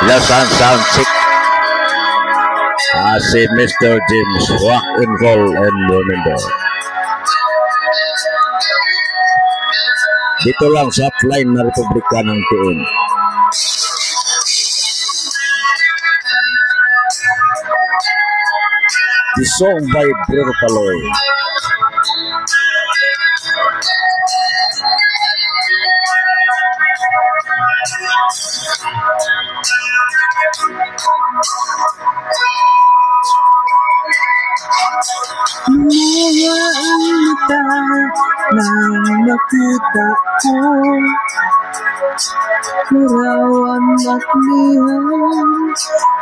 Lasan sound check. Si Mr. James rock and roll and remember. Dito lang sa upline na Republika ng TN. The song by Bruno Caloy. Lumawa ang mata nang makita ko larawan at liham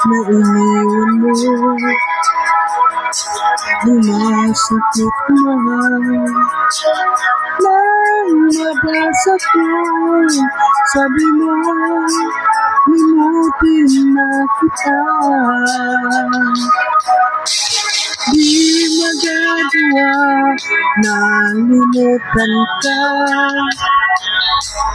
na iniwan mo. Lumasakit mahal nang nabasa ko. Sabi mo, limutin na kita. Di magagawa na limutan ka,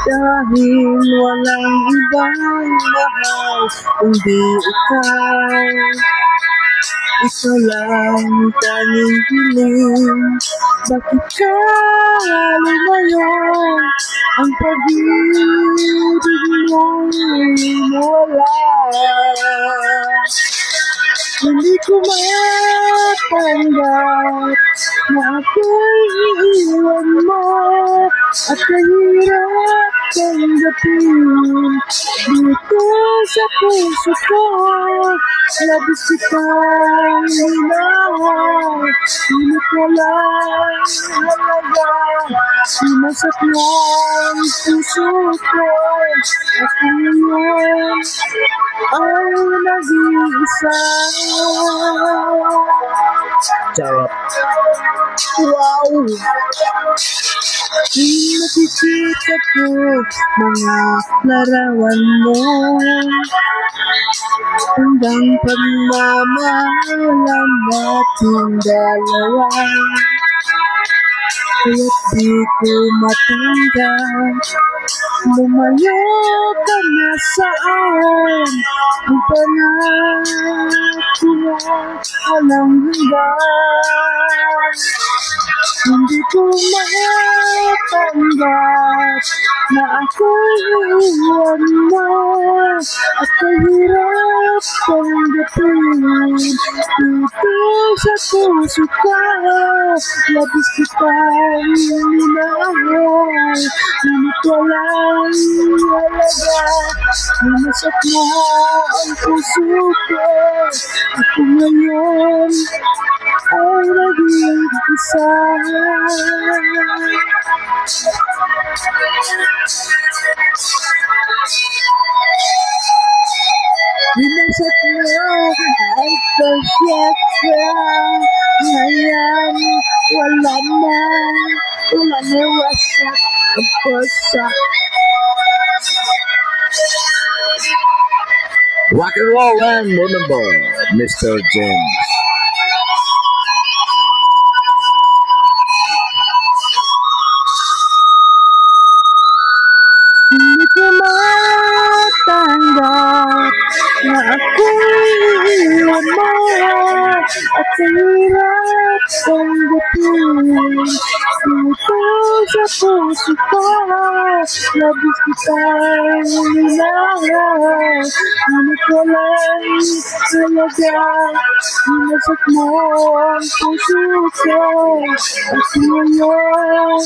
dahil walang ibang mahal kundi ikaw. Ikaw lang tanging hiling, bakit ka lumayo? Ang pag-ibig mo'y wala. Hindi ko matanggap na ako'y iiwan mo, at kahirap tanggapin dito sa puso ko. Labis kitang minahal, pilit walang halaga. Sinasak mo ang puso ko, ako ngayon ay nag-iisa. Charot. Wow! Nakikita ko mga larawan mo, hanggang pagmamahalan nating dalawa. Kaya't di ko matanggap, lumayo ka na saan. Ang pangarap ko na walang hanggan. Hindi ko matanggap na ako'y iiwan mo, at kahirap tanggapin dito sa puso ko. Labis kitang minahal, ngunit walang halaga. Sinasak mo ang puso ko, ako ngayon ay nag-iisa. Binasak mo ang pasyaka, ngayon wala na wasak ang puso. Rock and roll and remember, Mr. James. Hindi ko matanggap na ako'y iiwan mo, at kahirap tanggapin dito sa puso ko. Labis kitang minahal, ngunit walang halaga. Sinasak mo ang puso ko, at ngayon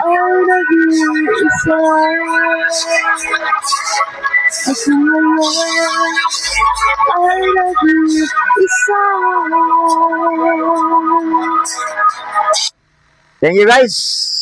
ay nag-iisa. At ngayon ay nag-iisa. Thank you guys.